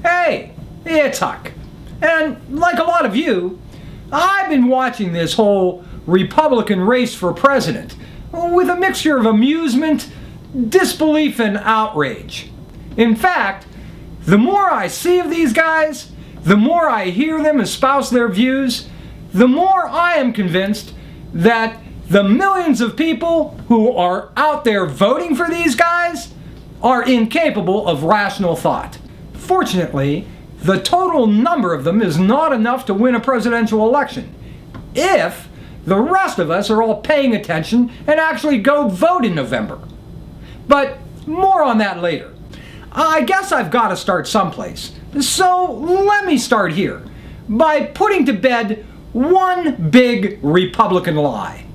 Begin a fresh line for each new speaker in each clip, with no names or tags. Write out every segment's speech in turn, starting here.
Hey, it's Huck. And like a lot of you, I've been watching this whole Republican race for president with a mixture of amusement, disbelief, and outrage. In fact, the more I see of these guys, the more I hear them espouse their views, the more I am convinced that the millions of people who are out there voting for these guys are incapable of rational thought. Fortunately, the total number of them is not enough to win a presidential election, if the rest of us are all paying attention and actually go vote in November. But more on that later. I guess I've got to start someplace, so let me start here by putting to bed one big Republican lie.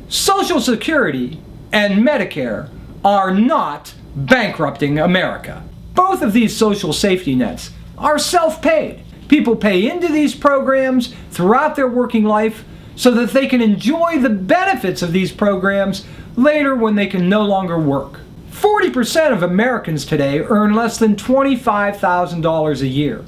Social Security and Medicare are not bankrupting America. Both of these social safety nets are self-paid. People pay into these programs throughout their working life so that they can enjoy the benefits of these programs later when they can no longer work. 40% of Americans today earn less than $25,000 a year.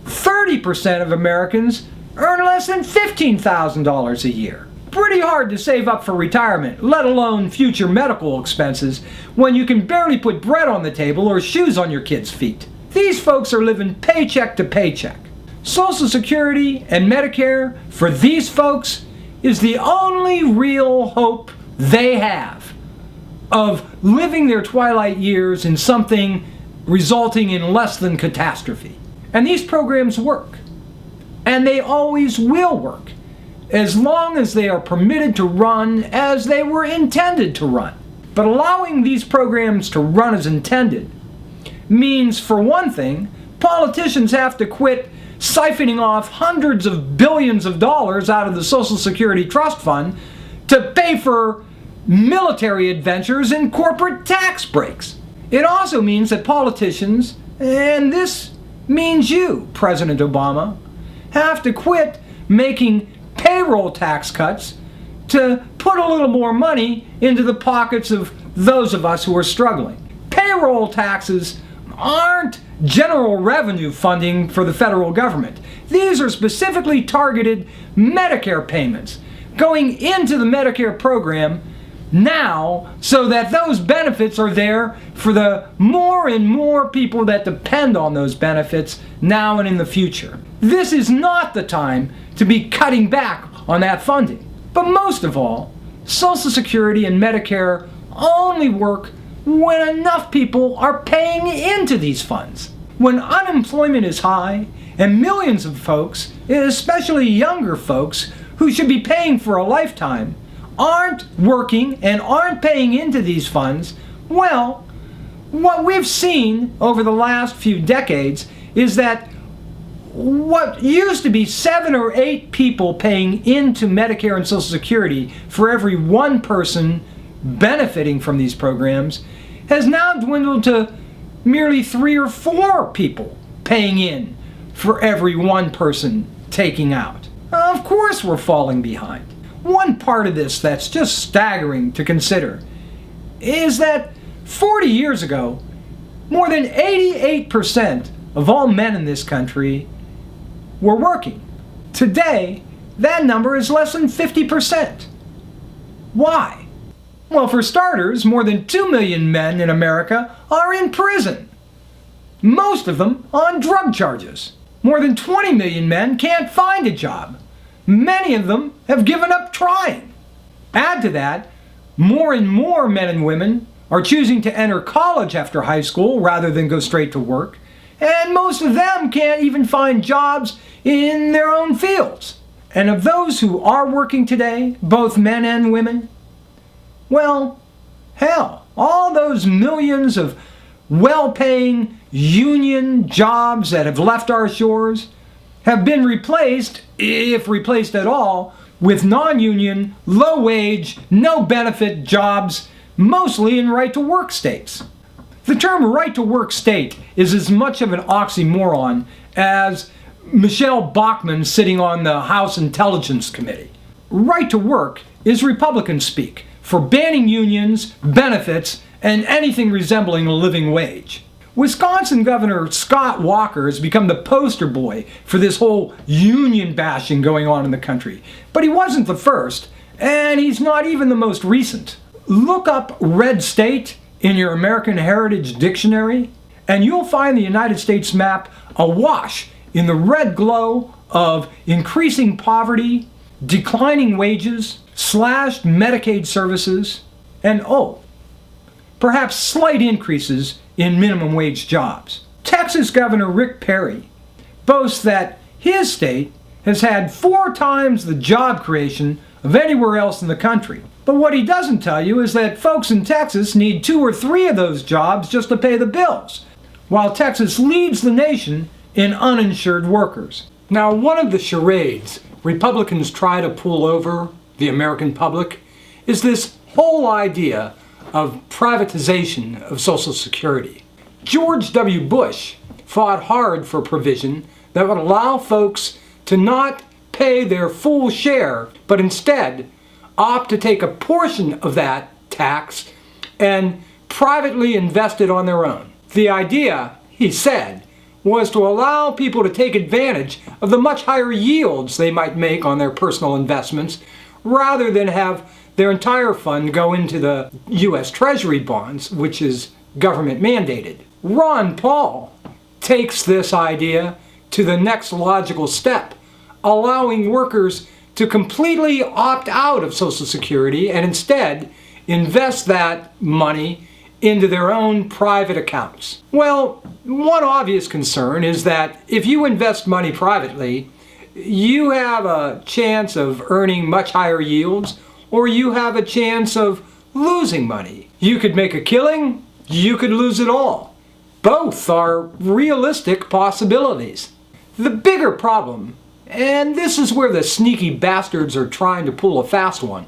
30% of Americans earn less than $15,000 a year. Pretty hard to save up for retirement, let alone future medical expenses, when you can barely put bread on the table or shoes on your kids' feet. These folks are living paycheck to paycheck. Social Security and Medicare, for these folks, is the only real hope they have of living their twilight years in something resulting in less than catastrophe. And these programs work. And they always will work, as long as they are permitted to run as they were intended to run. But allowing these programs to run as intended means, for one thing, politicians have to quit siphoning off hundreds of billions of dollars out of the Social Security Trust Fund to pay for military adventures and corporate tax breaks. It also means that politicians, and this means you, President Obama, have to quit making payroll tax cuts to put a little more money into the pockets of those of us who are struggling. Payroll taxes aren't general revenue funding for the federal government. These are specifically targeted Medicare payments going into the Medicare program now, so that those benefits are there for the more and more people that depend on those benefits now and in the future. This is not the time to be cutting back on that funding. But most of all, Social Security and Medicare only work when enough people are paying into these funds. When unemployment is high and millions of folks, especially younger folks who should be paying for a lifetime, aren't working and aren't paying into these funds, well, what we've seen over the last few decades is that what used to be 7 or 8 people paying into Medicare and Social Security for every one person benefiting from these programs has now dwindled to merely 3 or 4 people paying in for every one person taking out. Of course we're falling behind. One part of this that's just staggering to consider is that 40 years ago, more than 88% of all men in this country were working. Today, that number is less than 50%. Why? Well, for starters, more than 2 million men in America are in prison, most of them on drug charges. More than 20 million men can't find a job. Many of them have given up trying. Add to that, more and more men and women are choosing to enter college after high school rather than go straight to work, and most of them can't even find jobs in their own fields. And of those who are working today, both men and women, well, hell, all those millions of well-paying union jobs that have left our shores have been replaced, if replaced at all, with non-union, low-wage, no-benefit jobs, mostly in right-to-work states. The term right-to-work state is as much of an oxymoron as Michelle Bachmann sitting on the House Intelligence Committee. Right-to-work is Republican speak for banning unions, benefits, and anything resembling a living wage. Wisconsin Governor Scott Walker has become the poster boy for this whole union bashing going on in the country. But he wasn't the first, and he's not even the most recent. Look up red state in your American Heritage Dictionary, and you'll find the United States map awash in the red glow of increasing poverty, declining wages, slashed Medicaid services, and perhaps slight increases in minimum wage jobs. Texas Governor Rick Perry boasts that his state has had 4 times the job creation of anywhere else in the country. But what he doesn't tell you is that folks in Texas need 2 or 3 of those jobs just to pay the bills, while Texas leads the nation in uninsured workers. Now, one of the charades Republicans try to pull over the American public is this whole idea of privatization of Social Security. George W. Bush fought hard for provision that would allow folks to not pay their full share, but instead opt to take a portion of that tax and privately invest it on their own. The idea, he said, was to allow people to take advantage of the much higher yields they might make on their personal investments rather than have their entire fund go into the U.S. Treasury bonds, which is government mandated. Ron Paul takes this idea to the next logical step, allowing workers to completely opt out of Social Security and instead invest that money into their own private accounts. Well, one obvious concern is that if you invest money privately, you have a chance of earning much higher yields, or you have a chance of losing money. You could make a killing, you could lose it all. Both are realistic possibilities. The bigger problem, and this is where the sneaky bastards are trying to pull a fast one,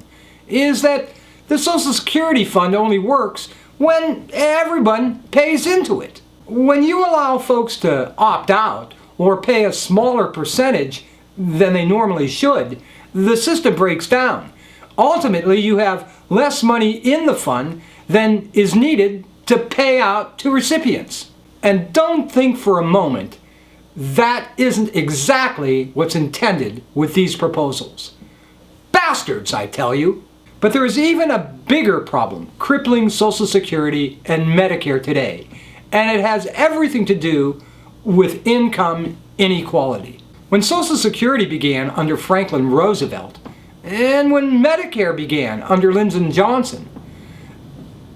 is that the Social Security fund only works when everyone pays into it. When you allow folks to opt out or pay a smaller percentage than they normally should, the system breaks down. Ultimately, you have less money in the fund than is needed to pay out to recipients. And don't think for a moment that isn't exactly what's intended with these proposals. Bastards, I tell you. But there is even a bigger problem crippling Social Security and Medicare today, and it has everything to do with income inequality. When Social Security began under Franklin Roosevelt, and when Medicare began under Lyndon Johnson,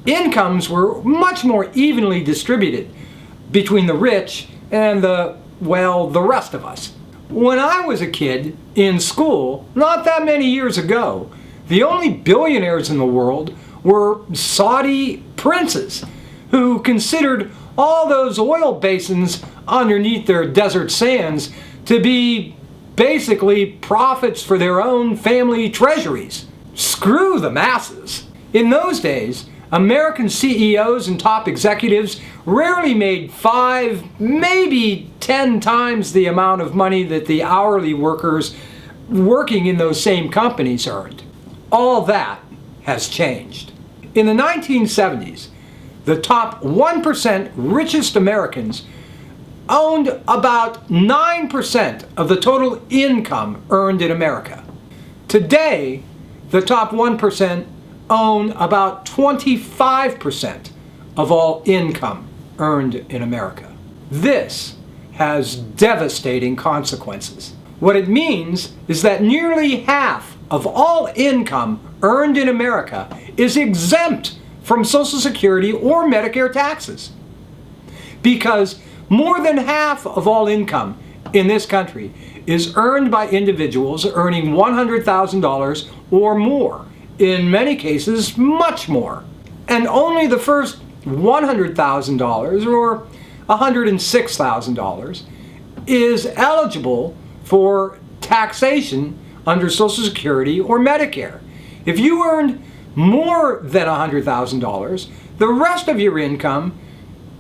incomes were much more evenly distributed between the rich and the rest of us. When I was a kid in school, not that many years ago, the only billionaires in the world were Saudi princes who considered all those oil basins underneath their desert sands to be basically profits for their own family treasuries. Screw the masses. In those days, American CEOs and top executives rarely made 5, maybe 10 times the amount of money that the hourly workers working in those same companies earned. All that has changed. In the 1970s, the top 1% richest Americans owned about 9% of the total income earned in America. Today, the top 1% own about 25% of all income earned in America. This has devastating consequences. What it means is that nearly half of all income earned in America is exempt from Social Security or Medicare taxes. Because more than half of all income in this country is earned by individuals earning $100,000 or more, in many cases much more. And only the first $100,000 or $106,000 is eligible for taxation under Social Security or Medicare. If you earned more than $100,000, the rest of your income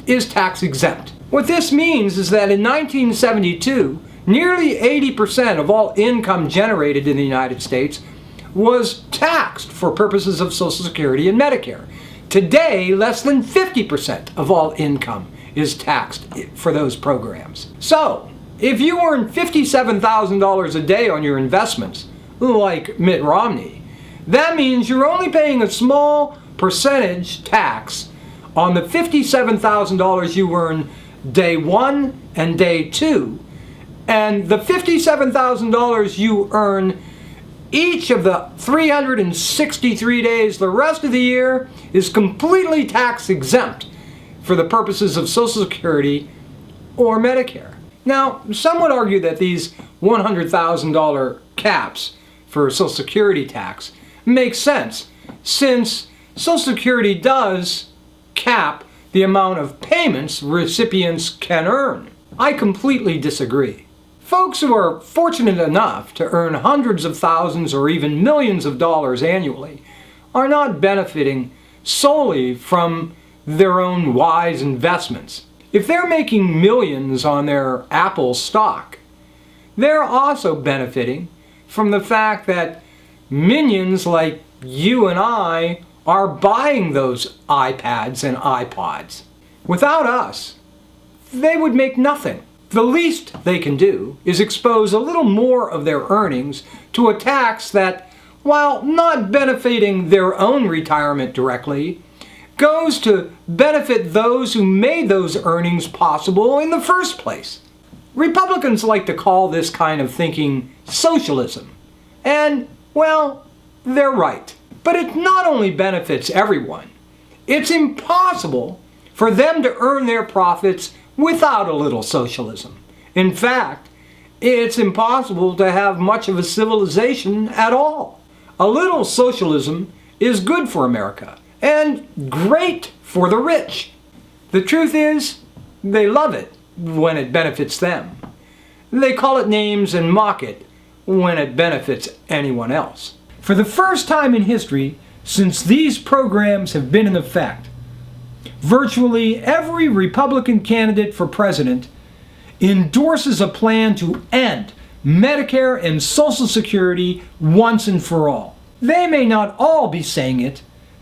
is tax exempt. What this means is that in 1972, nearly 80% of all income generated in the United States was taxed for purposes of Social Security and Medicare. Today, less than 50% of all income is taxed for those programs. So, if you earn $57,000 a day on your investments, like Mitt Romney, that means you're only paying a small percentage tax on the $57,000 you earn day 1 and day 2, and the $57,000 you earn each of the 363 days the rest of the year is completely tax exempt for the purposes of Social Security or Medicare. Now, some would argue that these $100,000 caps for Social Security tax make sense, since Social Security does cap the amount of payments recipients can earn. I completely disagree. Folks who are fortunate enough to earn hundreds of thousands or even millions of dollars annually are not benefiting solely from their own wise investments. If they're making millions on their Apple stock, they're also benefiting from the fact that minions like you and I are buying those iPads and iPods. Without us, they would make nothing. The least they can do is expose a little more of their earnings to a tax that, while not benefiting their own retirement directly, goes to benefit those who made those earnings possible in the first place. Republicans like to call this kind of thinking socialism. And, well, they're right. But it not only benefits everyone, it's impossible for them to earn their profits without a little socialism. In fact, it's impossible to have much of a civilization at all. A little socialism is good for America and great for the rich. The truth is, they love it when it benefits them. They call it names and mock it when it benefits anyone else. For the first time in history, since these programs have been in effect, virtually every Republican candidate for president endorses a plan to end Medicare and Social Security once and for all. They may not all be saying it,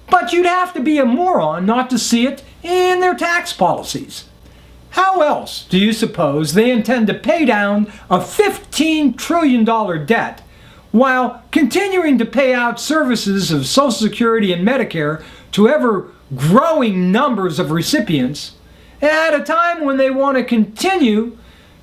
but you'd have to be a moron not to see it in their tax policies. How else do you suppose they intend to pay down a $15 trillion debt while continuing to pay out services of Social Security and Medicare to ever-growing numbers of recipients at a time when they want to continue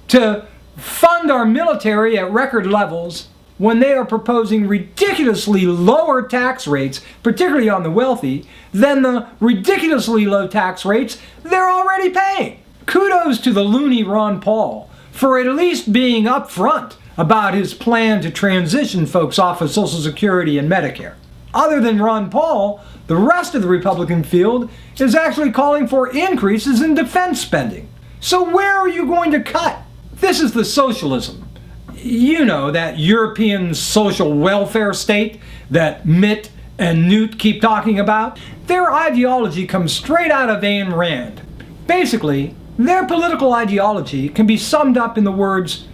to fund our military at record levels, when they are proposing ridiculously lower tax rates, particularly on the wealthy, than the ridiculously low tax rates they're already paying? Kudos to the loony Ron Paul for at least being upfront about his plan to transition folks off of Social Security and Medicare. Other than Ron Paul, the rest of the Republican field is actually calling for increases in defense spending. So where are you going to cut? This is the socialism. You know, that European social welfare state that Mitt and Newt keep talking about. Their ideology comes straight out of Ayn Rand. Basically, their political ideology can be summed up in the words,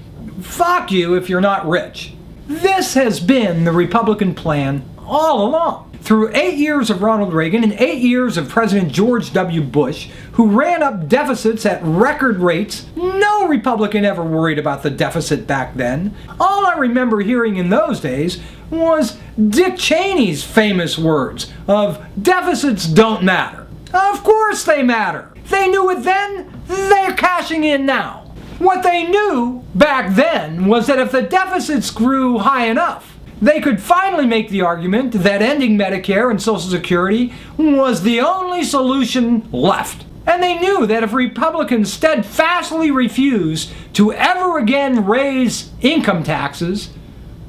"Fuck you if you're not rich." This has been the Republican plan all along. Through 8 years of Ronald Reagan and 8 years of President George W. Bush, who ran up deficits at record rates, no Republican ever worried about the deficit back then. All I remember hearing in those days was Dick Cheney's famous words of "deficits don't matter." Of course they matter. They knew it then, they're cashing in now. What they knew back then was that if the deficits grew high enough, they could finally make the argument that ending Medicare and Social Security was the only solution left. And they knew that if Republicans steadfastly refused to ever again raise income taxes,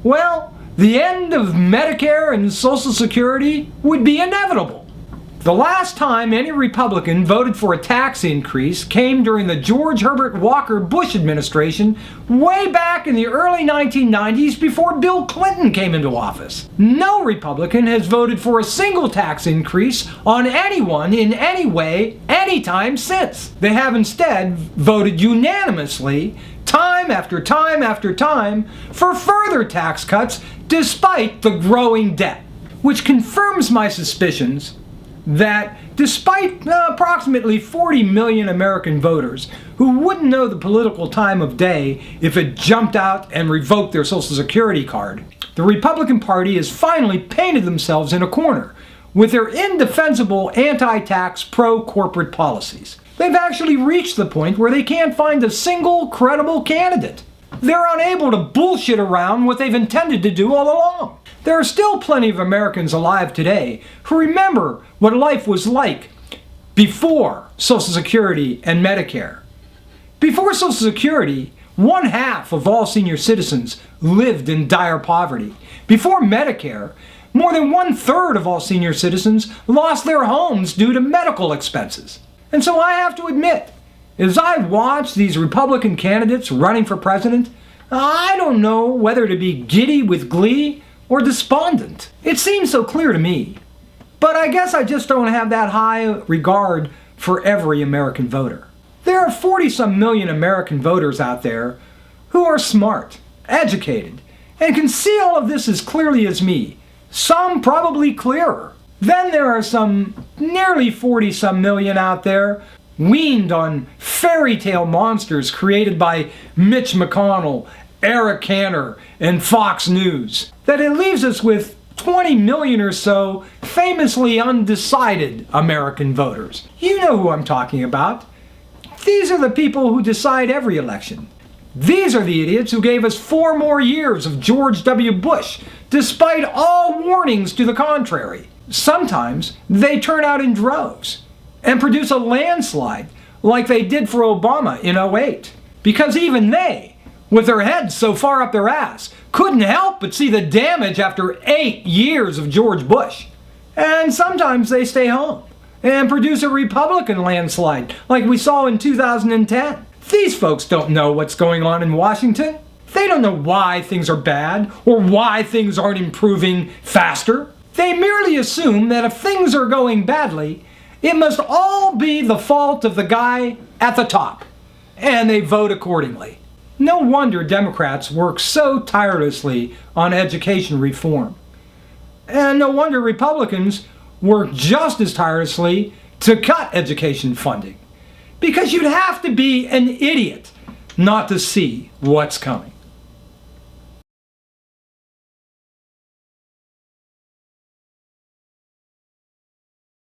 well, the end of Medicare and Social Security would be inevitable. The last time any Republican voted for a tax increase came during the George Herbert Walker Bush administration way back in the early 1990s before Bill Clinton came into office. No Republican has voted for a single tax increase on anyone in any way anytime since. They have instead voted unanimously, time after time after time, for further tax cuts despite the growing debt. Which confirms my suspicions that despite approximately 40 million American voters who wouldn't know the political time of day if it jumped out and revoked their Social Security card, the Republican Party has finally painted themselves in a corner with their indefensible anti-tax pro-corporate policies. They've actually reached the point where they can't find a single credible candidate. They're unable to bullshit around what they've intended to do all along. There are still plenty of Americans alive today who remember what life was like before Social Security and Medicare. Before Social Security, 1/2 of all senior citizens lived in dire poverty. Before Medicare, more than 1/3 of all senior citizens lost their homes due to medical expenses. And so I have to admit, as I watch these Republican candidates running for president, I don't know whether to be giddy with glee or despondent. It seems so clear to me. But I guess I just don't have that high regard for every American voter. There are 40-some million American voters out there who are smart, educated, and can see all of this as clearly as me. Some probably clearer. Then there are some nearly 40-some million out there weaned on fairy tale monsters created by Mitch McConnell, Eric Cantor, and Fox News, that it leaves us with 20 million or so famously undecided American voters. You know who I'm talking about. These are the people who decide every election. These are the idiots who gave us 4 more years of George W. Bush, despite all warnings to the contrary. Sometimes they turn out in droves and produce a landslide like they did for Obama in '08. Because even they, with their heads so far up their ass, couldn't help but see the damage after 8 years of George Bush. And sometimes they stay home and produce a Republican landslide like we saw in 2010. These folks don't know what's going on in Washington. They don't know why things are bad or why things aren't improving faster. They merely assume that if things are going badly, it must all be the fault of the guy at the top, and they vote accordingly. No wonder Democrats work so tirelessly on education reform. And no wonder Republicans work just as tirelessly to cut education funding. Because you'd have to be an idiot not to see what's coming.